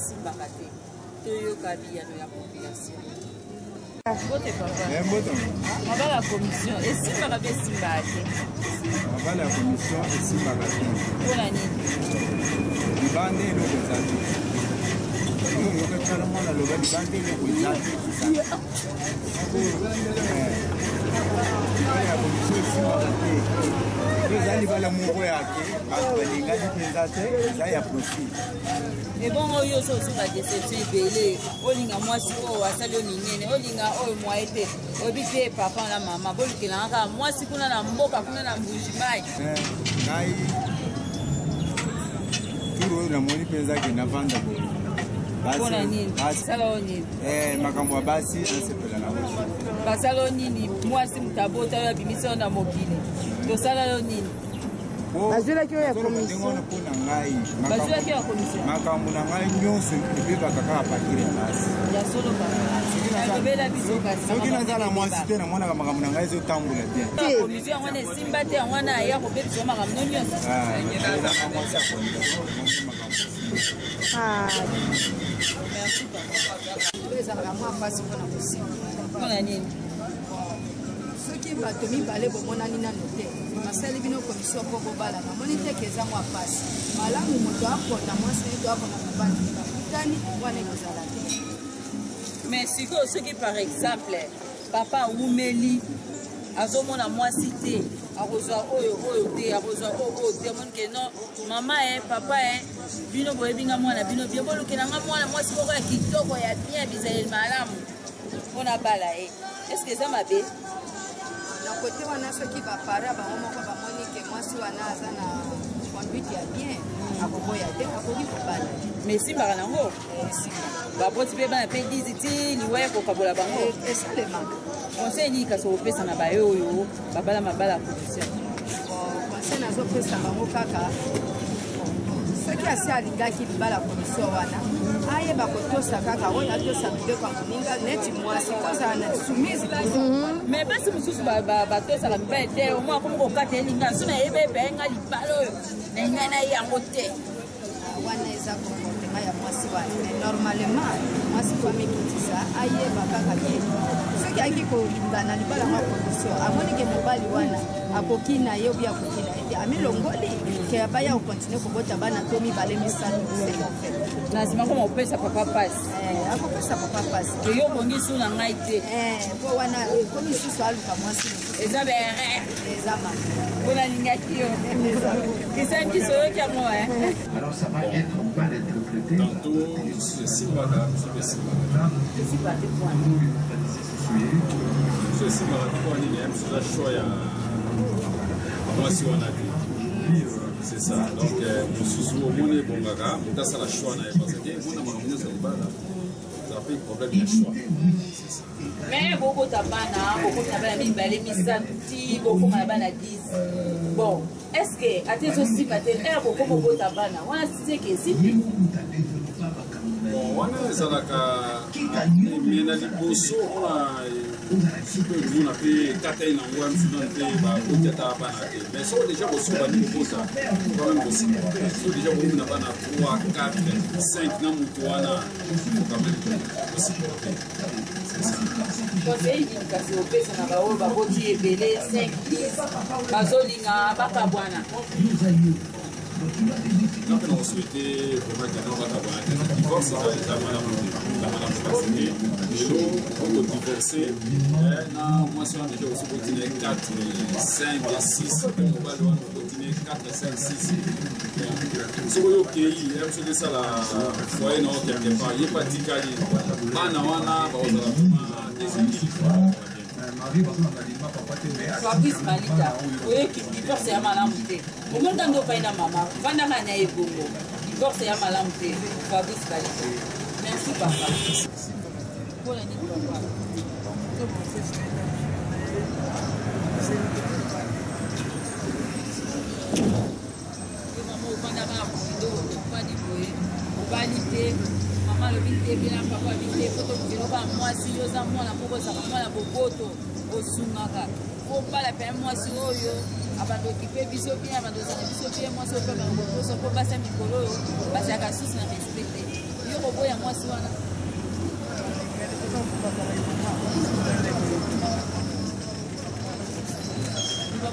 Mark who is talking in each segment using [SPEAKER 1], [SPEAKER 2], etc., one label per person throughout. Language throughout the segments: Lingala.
[SPEAKER 1] esimbaka te toyoka biyano ya population. Vote papa. Mabala ya commission esimbaka pe esimbaka te.
[SPEAKER 2] Mabala ya commission esimbaka te.
[SPEAKER 1] Mpona nini?
[SPEAKER 2] Libande eloko eza te. Yoka tala mwana loba libande eloko eza te. Mabala ya commission esimbaka te. Eza libala moko yake bato balingani mpenza te eza ya profit.
[SPEAKER 1] Ebongo oyo ozozuka deception ebele olinga mwasi oyo asali yo minene olinga oyo mwaye te oyebi te papa na mama bolukelanga kaka mwasi kuna na mboka kuna na mbujimai
[SPEAKER 2] ngai turu oyo namoni mpenza ke navanda boye
[SPEAKER 1] mpona nini basala oyo nini
[SPEAKER 2] makambo ya basi nasepela na moshi
[SPEAKER 1] basala oyo nini mwasi mutabota oyo abimisa oyo na mokili tosala yo nini
[SPEAKER 3] bazwelaki oyo ya commission
[SPEAKER 1] bazwelaki oyo ya commission
[SPEAKER 2] makambo na ngai nyonso ebebaka kaka patire ya basi
[SPEAKER 1] ya solo akobela biso kasi
[SPEAKER 2] soki naza na mwasi te namonaka makambo na ngai ezotambola te
[SPEAKER 1] commission yango wana esimba te yango wana aya kobebisa makambo no nyonso
[SPEAKER 3] ezalaka mwa mpasi mpona kosimba
[SPEAKER 1] mpona nini
[SPEAKER 3] soki bato mibale bomonani nano te basali bino commission mpo bobala namoni te ke eza mwa mpasi malamu moto akota mwasi to akona mobali bakutani wana ekozala te
[SPEAKER 1] mais sikoyo soki par exemple papa awumeli azomona mwasi te akozwa oyo te akozwa oyo te monike non mama papa bino boyebinga mwana bino bien bolukelanga mwana mwasi moko ya kitoko ya bien bizaleli malamu mpona bala est ce que eza mabe
[SPEAKER 3] na kote wana soki bapara bango moko bamoni ke mwasi wana aza na conduite ya bien akoboya te akoki kobala
[SPEAKER 1] mais esimbaka nango baboti mpe bana mpe dizi ti liwaya kokabola bango
[SPEAKER 3] esalemaka
[SPEAKER 1] conseil nini kasi opesa na bayo oyo babala mabala ya position
[SPEAKER 3] conseil nazopesa bango kaka soki asi alingaki libala komisio wana ayeba kotosa kaka oyo atosa mibeko ya moninga neti mwasi kozala na soumise
[SPEAKER 1] mais basi mosusu batosaka mibale te omoi akomi kokata elinga so nayeba ebenga libala oyo na ngai naye yango te
[SPEAKER 3] wana eza comportement ya mwasi wana mais normalement mwasi po amekitisa ayeba kaka ke soki ayaki kolinga na libala mwa komisio amonike mobali wana akoki na ye obi akoki na ye te amilongoli ke abaya kokontinue kobota bana to mibale misanu
[SPEAKER 1] nazima koma opesa papa pasi
[SPEAKER 3] akopesa papa pasi
[SPEAKER 1] eyo obongi su na ngai te
[SPEAKER 3] mpo wana ekomi susu aluka mwasi
[SPEAKER 1] eza bere
[SPEAKER 3] eza mama
[SPEAKER 1] mpona lingaki yo eza biso oyoki yango
[SPEAKER 4] alors ça va être mal interprété
[SPEAKER 5] tantôt esimbaka biso esimbaka mpo nini ya biso eza choix ya mwasi wana te c'est ça donc mosusu omoni ebongaka moto asala choix na ye parce que mona makambo nyonso libala ça fait problème ya choix c'est ça
[SPEAKER 1] mais bokota bana bokota bana mibale misato ti bokoma na bana 10 bon est ce que ate ezosimba te ere bokoma obota bana wana siteke esimbi
[SPEAKER 5] bon wana ezalaka me na liboso mpona supe komona mpe katai nango ya misuna mpe baboti ata bana te mais soko déjà kosomba ni kobota quand même kosimba so déjà komona bana 3 4 5 na moto wana quand même kosimba te
[SPEAKER 1] conseil nini kasi opesa na baoyo baboti ebele 5 10 bazolinga bakabwana
[SPEAKER 5] donc on souhaitait vraiment que nous avons un divorce eza malamu parce que lelo oko divorcer na mwasi wana déjà aussi continue 4 5 6 mobali wana continue 4 5 6 soki oyo okei soki esala foyer na okende pa ye patikali bana wana bakozala vraiment déséquilibre
[SPEAKER 1] Fabrice Malita oyoki divorce ya malamu te omoni ntango opai na mama vandaka na ye bongo divorce ya malamu te Fabrice Malita merci papa mpona nini papa mama ovandaka na koido ofandi boye obali te mama alobi te bela papa abi te foto biloba mwasi yoza mwana moko ozaka mwana boboto osungaka obala pe mwasi oyo abando okipe biso bien abando ozala biso bien mwasi opemaka bokoso mpo basa mikolo oyo bazalaka susi na respecte yo koboya mwasi wana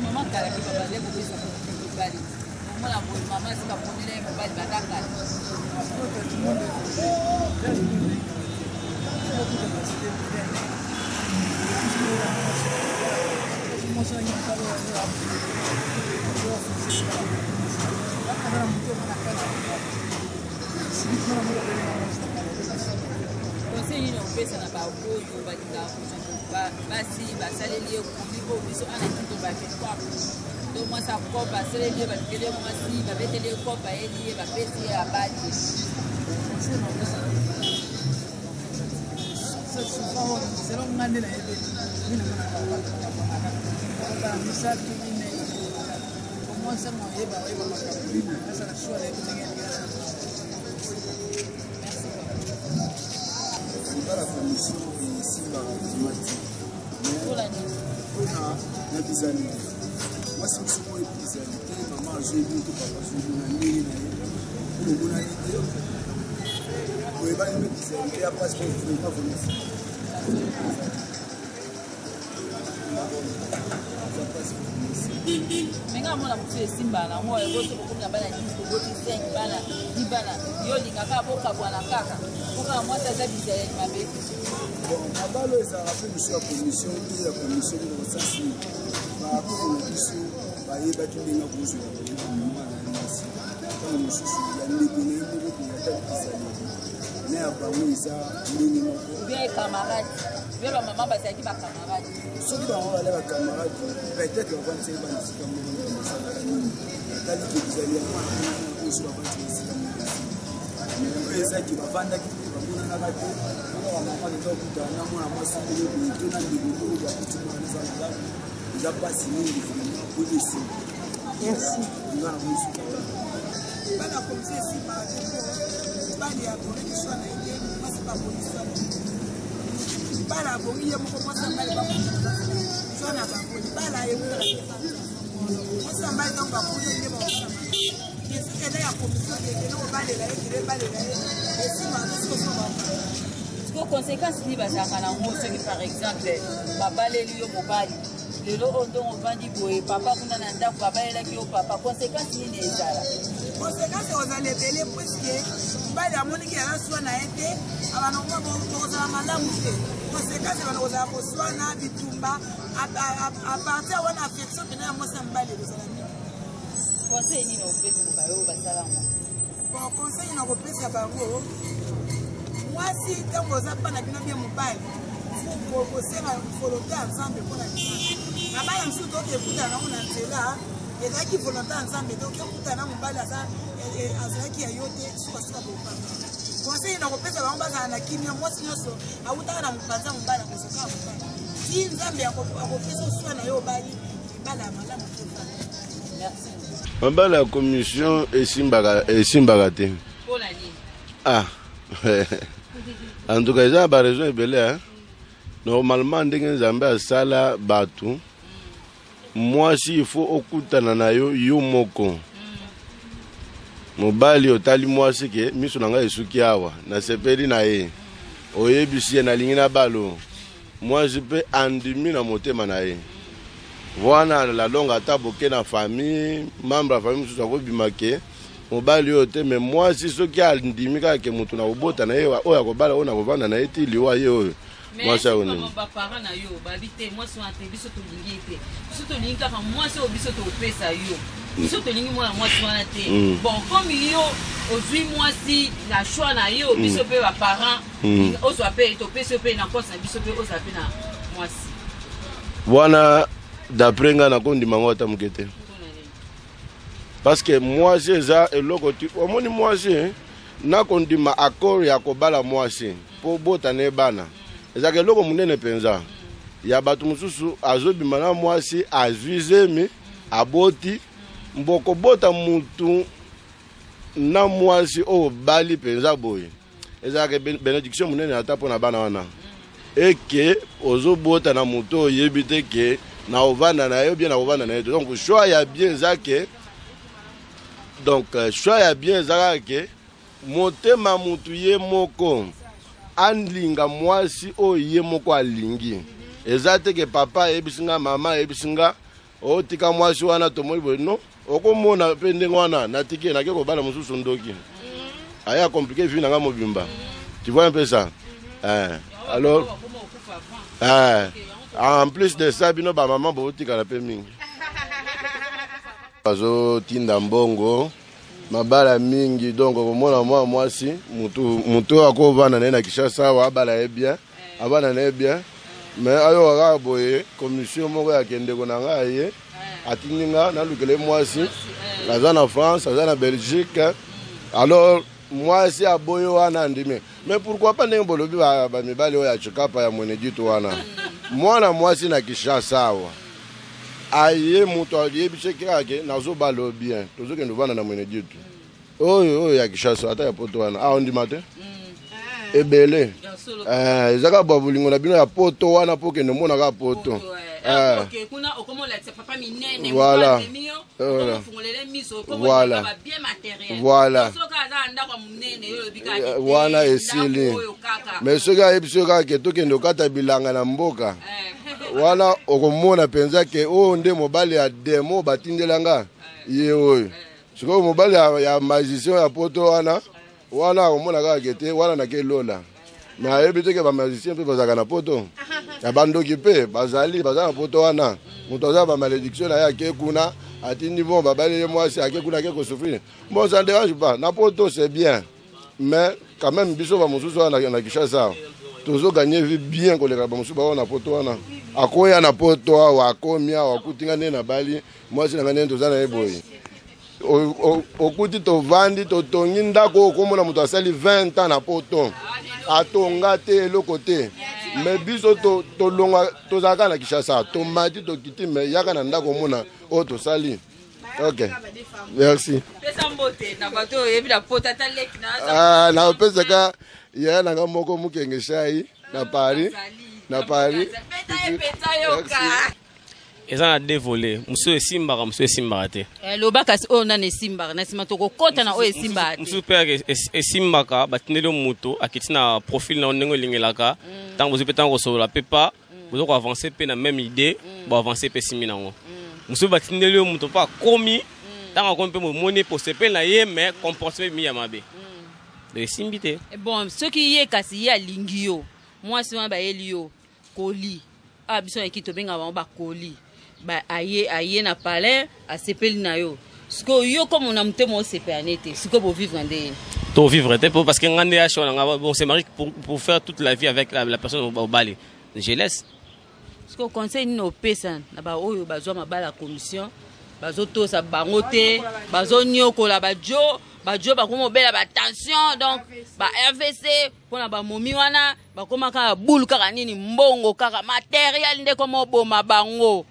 [SPEAKER 1] mama kala ki baba leko bisa kubali mama mama sika ponele mobali bataka conseil ino pesa na baoyo balinga basi basaleli okulibo biso ana kito bafekwa donc moi ça kopa basaleli bakele mwasi babeteli kopa eli bapesi abali
[SPEAKER 6] la commission ici na bizali. Moi si je suis bizali, maman je dis que papa je dis na nini na ye. Pour na idée. Pour eba ni bizali, ya passe pour ne pas venir.
[SPEAKER 1] menga mona mutu esimba na ngo eboto kokomia bana 10 koboti 5 bana 10 bana yo lingaka boka bwana kaka boka mwata za bizali mabe
[SPEAKER 6] abalo ezala pe biso ya commission te ya commission de sasi ba ko na biso ba yeba ki ndinga kuzo ya mwana na mwasi kama mususu ya ndeko na yebo ko ya bizali ne abawo iza ndingi moko
[SPEAKER 1] bien camarade bien ba mama ba saki ba camarade
[SPEAKER 6] soki bango bale ba camarade peut-être on va essayer ba nisika mo tali ke bizali ya mwana ko so ba nisika mo mais eza ki ba vanda ki ba mona na ba te on mama ndio kutana mwana mwasi ndio kutana ndiko ko ba kutima na sana déjà pas signé pour ici.
[SPEAKER 3] Merci.
[SPEAKER 7] Bana komse si ba bali ya polisi soit na idée moi c'est pas polisi bala bongi ya moko moi ça bali ba soit na ba polisi bala ya moi ça bali donc ba polisi ne ba qui est là ya commission de no bali la ile bali la et si ma tout ça va
[SPEAKER 1] ko conséquence ni ba za kana ngo ce qui par exemple babaleli yo mobali lelo ondo ovandi boye papa kuna na ndako babalelaki yo papa conséquence nini ezala
[SPEAKER 7] conséquence ozalebele puisque mbali amoniki yana swana ete abanongo bozala malamu te conséquence banozala koswana bitumba a partir wana affection pena ya mwasi ya mbali kozala nini
[SPEAKER 1] conseil nini opesi mobayo basala ngo
[SPEAKER 7] bon conseil na kopesa bango mwasi ntango oza mpa na bino bie mobali kosenga volonté ensemble mpona bino na bana mosusu toke ekutana nango na nzela ezalaki volonté ensemble toke ekutana na mobali azalaki ya yo te sukasuka bopanga conseil na kopesa bango bazala na kimia mwasi nyonso awutaka na mopanza mobali akosokaa mobali ti nzambe akopesa osua na yo obali ebala ya malamu tofana
[SPEAKER 1] merci
[SPEAKER 8] mabala ya commission esimbaka te
[SPEAKER 1] mpona nini
[SPEAKER 8] ah en tout cas eza ba raison ebele normalement ndenge nzambe asala bato mwasi il faut okutana na yo yo moko mobali otali mwasi ke miso na ngai esuki awa nasepeli na ye oyebisi ye nalingi na balo mwasi mpe andimi na motema na ye wana la longue ata boke na famille membre ya famille mosusu akobima ke mobali oyo te me mwasi soki andimi kaka ke moto na kobota na ye oyo akobala oyo na kovanda na ye ti liwa ye oyo mwasi ayo nini
[SPEAKER 1] bapara na yo babi te mwasi wana te biso tolingi ye te biso tolingi kaka mwasi oyo biso topesa yo biso tolingi mwana mwasi wana te bon comme yo ozwi mwasi na choix na yo biso mpe baparent ozwa mpe topesi yo mpe na nkosi na biso mpe ozwa mpe na mwasi
[SPEAKER 8] wana d'après nga nakondima ngo ata moke te parce que mwasi eza eloko ti omoni mwasi nakondima accord ya kobala mwasi mpo botana ye bana ezaka eloko monene mpenza ya bato mosusu azobima na mwasi azwi zemi aboti mbokobota mutu na mwasi oyo bali mpenza boye ezalaka bénédiction monene ata mpo na bana wana eke ozobota na mutu oyebi te ke na ovanda na yo bien na ovanda na ye donc choix ya bien eza ke donc choix ya bien ezalaka ke motema mutu ye moko andlinga mwasi o ye moko alingi eza te ke papa ebisinga mama ebisinga otika mwasi wana tomoni boye no okomona pe ndenge wana natiki nake kobala mosusu ndoki aya compliqué vie nanga mobimba tu vois un peu ça alors en plus de ça bino ba maman botika la pe mingi bazo tinda mbongo mabala mingi donc komona mwasi mutu akovana na Kinshasa wa bala e bien abana na bien mais ayo kaka boye commission moko ya kendeko na ngai atinginga nalukele mwasi aza na France aza na Belgique alors mwasi aboyo wana ndime mais pourquoi pas ndenge bolobi bamibali oyo ya chikapa ya mweneditu wana mwana mwasi na Kinshasa awa aye mutu ayebiseki kake nazobala bien tozokende vana na mweneditu oyo ya Kinshasa ata ya poto wana aondima te ebele ezaka bwa bolingo na bino ya poto wana po kende mona ka poto voilà wana esili mais soki ayebi soki kaka ke tokende okata bilanga na mboka wana okomona mpenza ke oyo nde mobali ya demo batindelanga ye oyo sikoyo mobali ya magicien ya poto wana akomona kaka ke te wana nake lola mais ayebi te ke bamagicien mpe bazalaka na poto ya bandoki mpe baza na poto wana moto aza bamalédiction na ye ake kuna atindi bon babali ye mwasi ake kuna ake kosouffrir bon ça ne dérange pas na poto c'est bien mais quand même biso bamosusu wana na Kinshasa tozoganye vie bien koleka bamosusu bao na poto wana akoya na poto awa akomi awa akutinga nde na bali mwasi na nga nde toza na ye boye okuti tovandi totongi ndako okomona moto asali 20 ans na poto atonga te eloko te mais biso tolonga tozalaka na Kinshasa tomati tokiti me yaka na ndako omona oyo tosali ok merci napesaka yaya nanga moko mukenge shai na Paris
[SPEAKER 9] eza na deux volets musu esimbaka musu esimbaka te
[SPEAKER 1] lobaka oyo nani esimbaka na nsima tokokota na oyo esimbaka te
[SPEAKER 9] musu mpe esimbaka batindeli moto akiti na profil na ndenge olingelaka ntango bozwi mpe ntango kosolola mpe pa boza koavanse mpe na même idée boavanse mpe esimi nango musu batindeli yo moto mpo akomi ntango akomi mpe momoni posepeli na ye mais comportement mi ya mabe esimbi te
[SPEAKER 1] bon soki ye kasi ye alingi yo mwasi wana bayeli yo koli biso na kito benga bango bakoli aye na palais asepeli na yo siko yo comme on a mutemo osepelane te siko bo vivre ndeni
[SPEAKER 9] to vivre te parce que ngande ya shona on se marie pour faire toute la vie avec la personne au bali je laisse
[SPEAKER 1] siko conseil ni opesa na ba oyo bazwa mabala commission bazotosa bango te bazonyokola bajo bakoma obela batension donc ba RVC mpona bamomi wana bakoma kaka bulu kaka nini mbongo kaka matériel nde koma oboma bango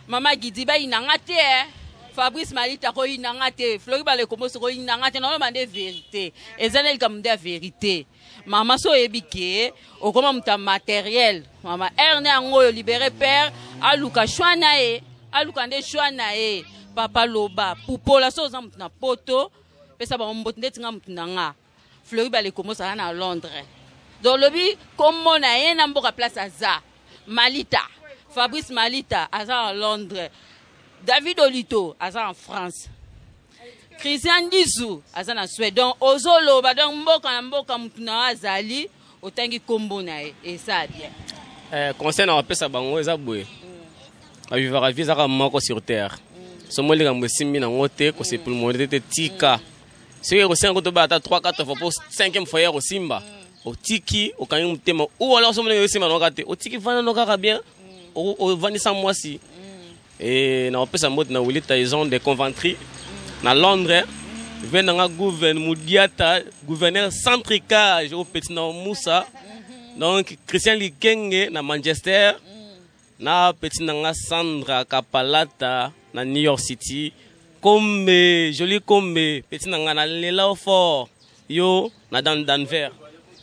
[SPEAKER 1] mama Gidi bayinanga te Fabrice Malita koyinanga te Flori Balekombo koyinanga te noloba nde vérité ezana likambo nde ya vérité mama so oyebi ke okoma muta matériel mama erne yango oyo libéré père aluka shwa na ye aluka nde shwa na ye papa loba pupola so oza mutu na poto pesa bambote nde tinga mutu na nga Flori Balekombo sala na Londres donc lobi komona ye na mboka place aza Malita Fabrice Malita aza en Londres David Olito aza en France Christian Disu aza na Suède donc ozoloba donc mboka na mboka mutu na azali otangi kombo na ye esa bien
[SPEAKER 9] conseil na wapesa bango eza boye bavivaka vie ezaka moko sur terre somo likambo esimbi nango te kosepulmone te tika soki ekosenga kotoba ata 3-4 fois po 5e fois ya kosimba otiki okangi motema ou alors somo ndenge osimba noka te otiki vanda no kaka bien ovandisa mwasi na opesa mbote na Willy Tyson de Coventry na Londres venanga Mudiata gouverneur centricage au petit na Moussa donc Christian Likenge na Manchester na petit nanga Sandra Kapalata na New York City comme joli comme petit nanga na Lela Fort yo na Denver.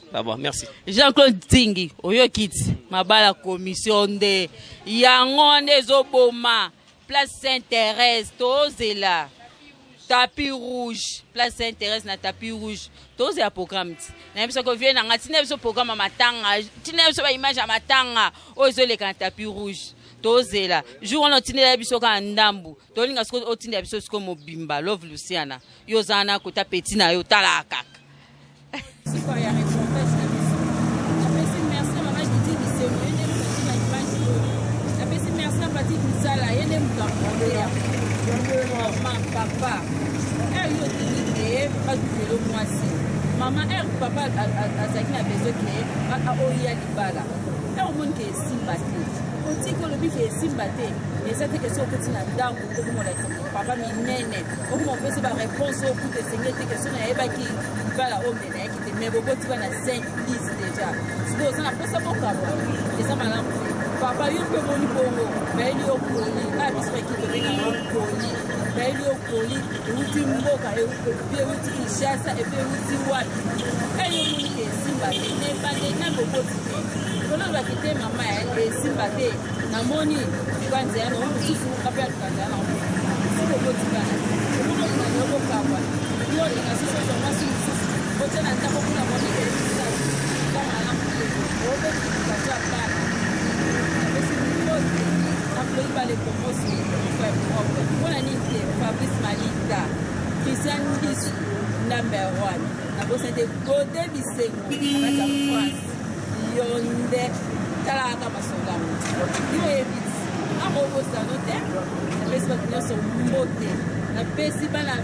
[SPEAKER 9] D'abord, merci.
[SPEAKER 1] Jean-Claude Tingi, oyo kiti, mabala commission de yango nde zoboma, place Saint-Thérèse, tozela. tapis rouge place Saint-Thérèse na tapis rouge tous ya programme na biso ko vient na tina biso programme matanga tina biso ba image ya matanga ozo le kan tapis rouge tozela jour on tina biso ka ndambu tolinga siko otina biso siko mobimba love Luciana yozana ko ta petit na yo talaka siko ya reportage na biso apesi merci maman je dis que c'est mieux de la image apesi merci na petite misala yende mukamondea maman papa elle yo dit pas du vélo moi si maman elle papa azaki na besoin que aka oya libala elle monde que simbate oti ko lobi que simbate et cette question que tu na dango ko mo la papa minene ko mo pese ba réponse au coup de seigneur te question na eba ki libala o mena ki te mebo ko tu na 5 10 déjà c'est ça na pesa ko ka et ça malam papa yo ko moni bongo mais yo ko ni a biso ki te na ko ni mais yo ko ni uti mboka e ko bi uti Kinshasa e bi uti wapi e yo moni ke simbate ne ba de na bobo ti kono ba kite mama e simbate na moni kwanza yana usifu kapya kwanza na siko bobo ti kana kono na yo ko kwa yo ina sisi so masi bote na ndako kuna moni ke kama ala bobo ti kwa kwa employé par les promotions on a dit Fabrice Malita Christian Bissou number 1 na bosse de côté bisengo avec la France yonde talaka masola yo evit a robo sanote na pesi bato mbote na pesi bana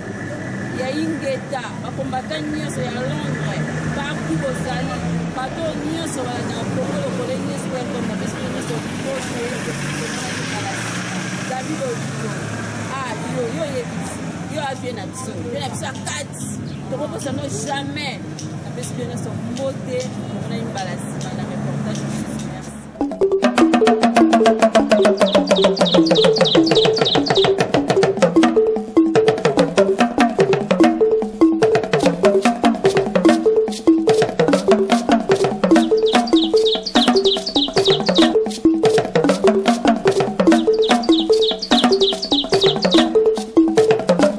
[SPEAKER 1] ya ingeta bakombata nyonso ya Londres partout bozali bato nyonso bana na Congo lokole nyonso comme na pesi nyonso David Odio yo yo a bien action bien action 4 donc on ne jamais la pesi nyonso mbote on a une balance dans le reportage